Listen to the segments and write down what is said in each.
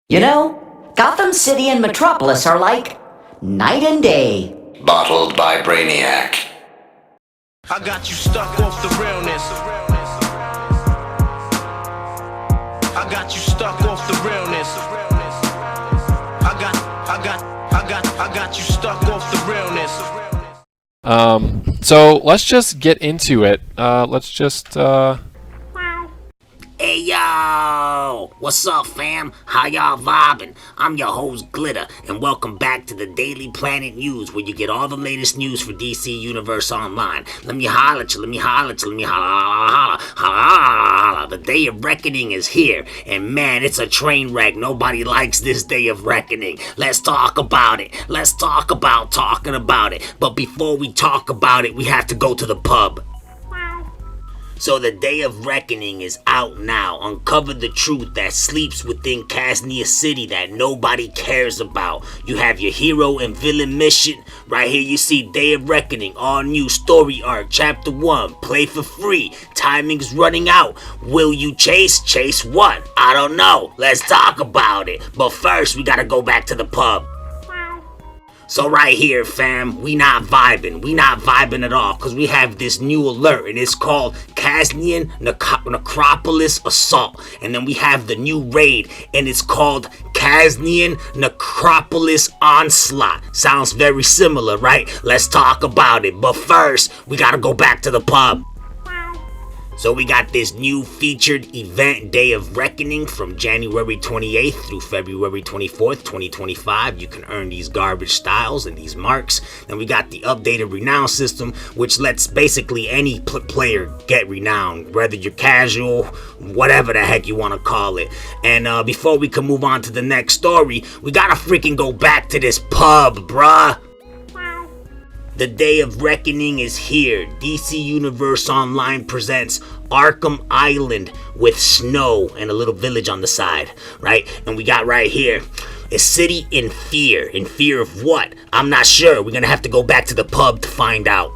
You know, Gotham City and Metropolis are like night and day. Bottled by Brainiac. I got you stuck off the realness. I got you stuck off the realness. I got you stuck off the realness. So let's just get into it. Hey yo! What's up, fam? How y'all vibing? I'm your host, Glitter, and welcome back to the Daily Planet News, where you get all the latest news for DC Universe Online. Let me holla at you, let me holla. The Day of Reckoning is here, and man, it's a train wreck. Nobody likes this Day of Reckoning. Let's talk about it. Let's talk about talking about it. But before we talk about it, we have to go to the pub. So the Day of Reckoning is out now. Uncover the truth that sleeps within Casnia City that nobody cares about. You have your hero and villain mission. Right here you see Day of Reckoning, all new story arc, chapter 1. Play for free. Timing's running out. Will you chase? Chase what? I don't know. Let's talk about it. But first, we gotta go back to the pub. So right here, fam, we not vibing. We not vibing at all, because we have this new alert, and it's called Casnian Necropolis Assault. And then we have the new raid, and it's called Casnian Necropolis Onslaught. Sounds very similar, right? Let's talk about it. But first, we gotta go back to the pub. So we got this new featured event, Day of Reckoning, from January 28th through February 24th, 2025. You can earn these garbage styles and these marks. Then we got the updated renown system, which lets basically any player get renown, whether you're casual, whatever the heck you want to call it. And before we can move on to the next story, we gotta freaking go back to this pub, bruh. The Day of Reckoning is here. DC Universe Online presents Arkham Island with snow and a little village on the side, right? And we got right here a city in fear. In fear of what? I'm not sure. We're gonna have to go back to the pub to find out.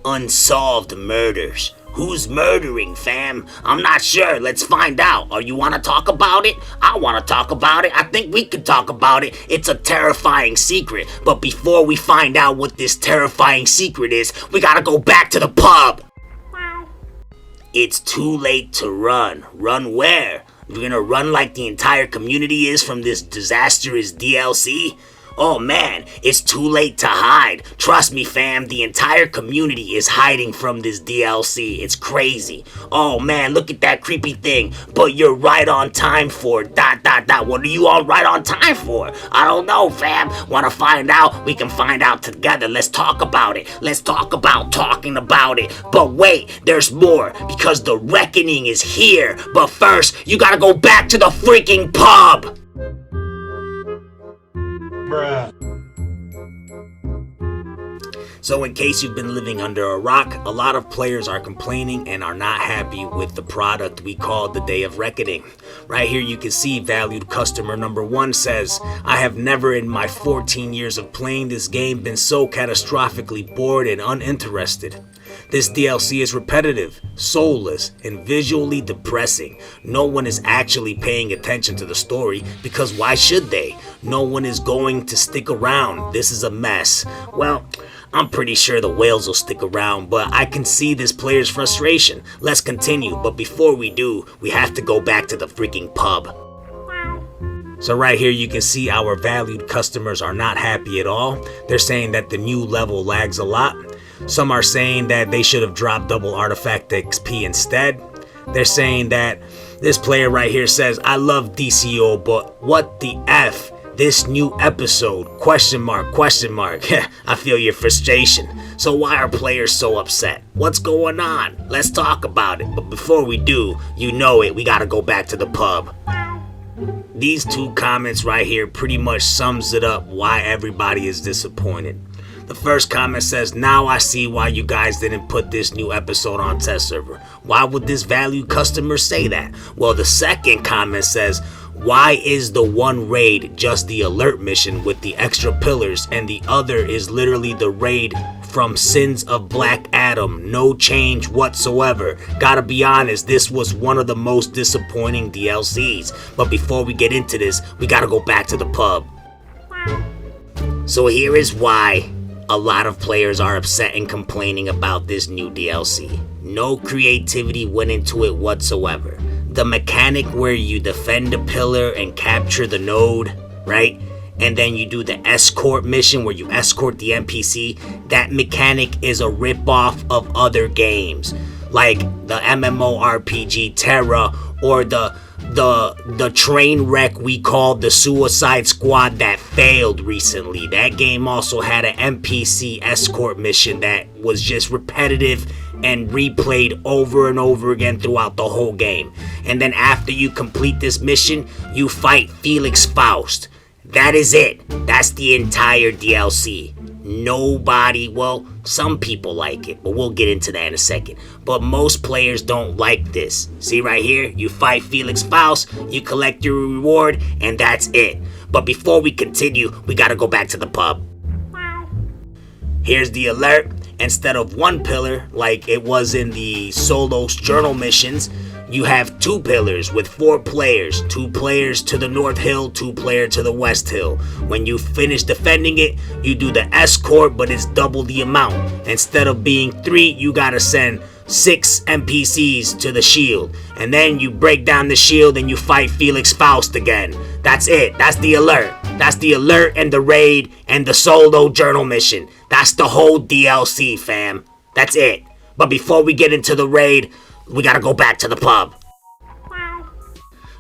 Unsolved murders. Who's murdering, fam? I'm not sure. Let's find out. Or you want to talk about it? I want to talk about it. I think we could talk about it. It's a terrifying secret. But before we find out what this terrifying secret is, we gotta go back to the pub. It's too late to run. Run where? We're gonna run like the entire community is from this disastrous DLC? Oh man, it's too late to hide. Trust me, fam, the entire community is hiding from this DLC. It's crazy. Oh man, look at that creepy thing. But you're right on time for ... What are you all right on time for? I don't know, fam. Wanna find out? We can find out together. Let's talk about it. Let's talk about talking about it. But wait, there's more, because the reckoning is here. But first, you gotta go back to the freaking pub. So in case you've been living under a rock, a lot of players are complaining and are not happy with the product we call the Day of Reckoning. Right here you can see valued customer number 1 says, I have never in my 14 years of playing this game been so catastrophically bored and uninterested. This DLC is repetitive, soulless, and visually depressing. No one is actually paying attention to the story, because why should they? No one is going to stick around. This is a mess. Well, I'm pretty sure the whales will stick around, but I can see this player's frustration. Let's continue, but before we do, we have to go back to the freaking pub. So right here you can see our valued customers are not happy at all. They're saying that the new level lags a lot. Some are saying that they should have dropped double artifact XP instead. They're saying that this player right here says, I love DCUO, but what the F? This new episode, question mark. I feel your frustration. So why are players so upset? What's going on? Let's talk about it. But before we do, you know it, we gotta go back to the pub. These 2 comments right here pretty much sums it up why everybody is disappointed. The first comment says, now I see why you guys didn't put this new episode on test server. Why would this valued customer say that? Well, the second comment says, why is the one raid just the alert mission with the extra pillars and the other is literally the raid from Sins of Black Adam. No change whatsoever. Gotta be honest, this was one of the most disappointing DLCs. But before we get into this, we gotta go back to the pub. So here is why a lot of players are upset and complaining about this new DLC. No creativity went into it whatsoever. The mechanic where you defend a pillar and capture the node, right? And then you do the escort mission where you escort the NPC. That mechanic is a ripoff of other games, like the MMORPG Terra or the train wreck we called the Suicide Squad that failed recently. That game also had an NPC escort mission that was just repetitive and replayed over and over again throughout the whole game. And then after you complete this mission, you fight Felix Faust. That is it. That's the entire DLC. Nobody, well, some people like it, but we'll get into that in a second. But most players don't like this. See right here? You fight Felix Faust, you collect your reward, and that's it. But before we continue, we gotta go back to the pub. Here's the alert. Instead of one pillar, like it was in the Solos journal missions, you have 2 pillars with 4 players. 2 players to the North Hill, 2 players to the West Hill. When you finish defending it, you do the escort, but it's double the amount. Instead of being 3, you gotta send 6 NPCs to the shield. And then you break down the shield and you fight Felix Faust again. That's it. That's the alert. That's the alert and the raid and the solo journal mission. That's the whole DLC, fam. That's it. But before we get into the raid, we gotta go back to the pub.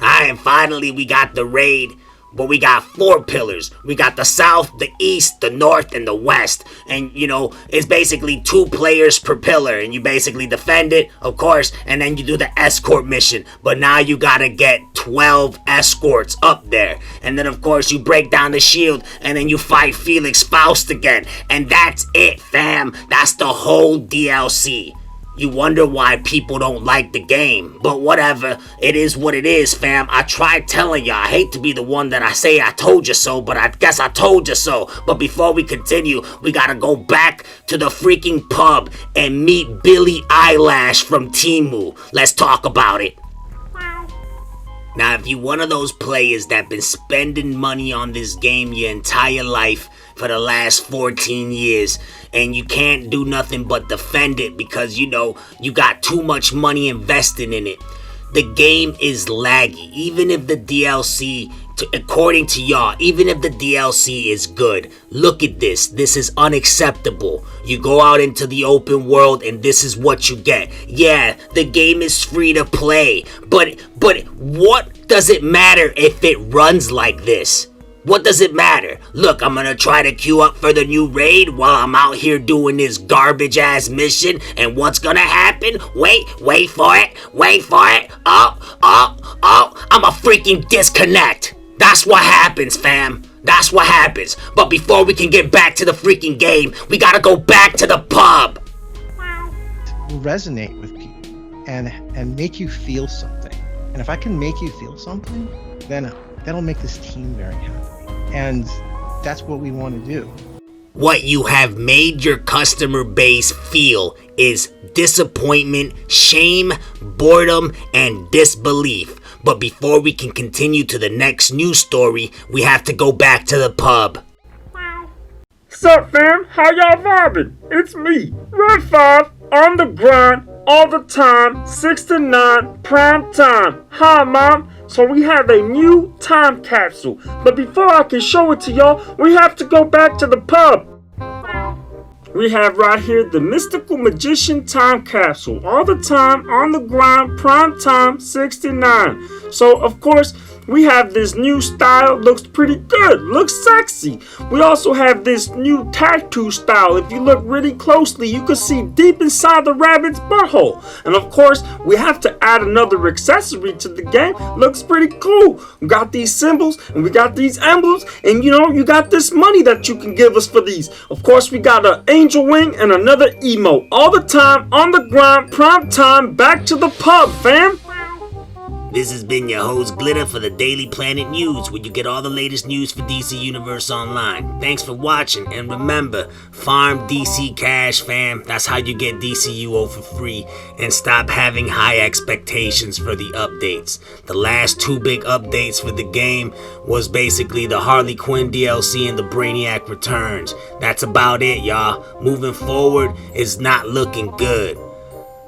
Alright, and finally we got the raid. But we got 4 pillars. We got the south, the east, the north, and the west. And, you know, it's basically 2 players per pillar. And you basically defend it, of course, and then you do the escort mission. But now you gotta get 12 escorts up there. And then, of course, you break down the shield, and then you fight Felix Faust again. And that's it, fam. That's the whole DLC. You wonder why people don't like the game, but whatever, it is what it is, fam. I tried telling you, I hate to be the one that I say I told you so, but I guess I told you so. But before we continue, we gotta go back to the freaking pub and meet Billy Eyelash from Temu. Let's talk about it. Now, if you one of those players that been spending money on this game your entire life for the last 14 years, and you can't do nothing but defend it because, you know, you got too much money invested in it, the game is laggy. Even if the DLC, according to y'all, even if the DLC is good, look at this. This is unacceptable. You go out into the open world and this is what you get. Yeah, the game is free to play, but what does it matter if it runs like this? What does it matter? Look, I'm gonna try to queue up for the new raid while I'm out here doing this garbage ass mission, and what's gonna happen? Wait for it. Oh, I'm a freaking disconnect. That's what happens, fam. That's what happens. But before we can get back to the freaking game, we gotta go back to the pub. Resonate with people and make you feel something. And if I can make you feel something, then that'll make this team very happy. And that's what we want to do. What you have made your customer base feel is disappointment, shame, boredom, and disbelief. But before we can continue to the next news story, we have to go back to the pub. Sup, fam? How y'all vibing? It's me, Red 5, on the grind, all the time, 6 to 9, prime time. Hi, Mom. So we have a new time capsule. But before I can show it to y'all, we have to go back to the pub. We have right here the Mystical Magician time capsule. All the time, on the grind, prime time, 69. So, of course, we have this new style, looks pretty good, looks sexy. We also have this new tattoo style. If you look really closely, you can see deep inside the rabbit's butthole. And of course, we have to add another accessory to the game. Looks pretty cool. We got these symbols and we got these emblems, and you know, you got this money that you can give us for these. Of course, we got an angel wing and another emote. All the time, on the grind, prime time, back to the pub, fam. This has been your host Glitter for the Daily Planet News, where you get all the latest news for DC Universe Online. Thanks for watching, and remember, farm DC cash, fam. That's how you get DCUO for free, and stop having high expectations for the updates. The last 2 big updates for the game was basically the Harley Quinn DLC and the Brainiac Returns. That's about it, y'all. Moving forward is not looking good.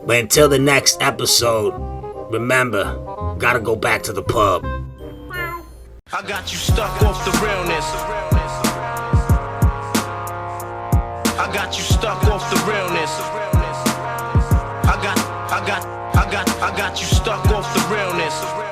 But until the next episode, remember, gotta go back to the pub. I got you stuck off the realness. I got you stuck off the realness. I got you stuck off the realness.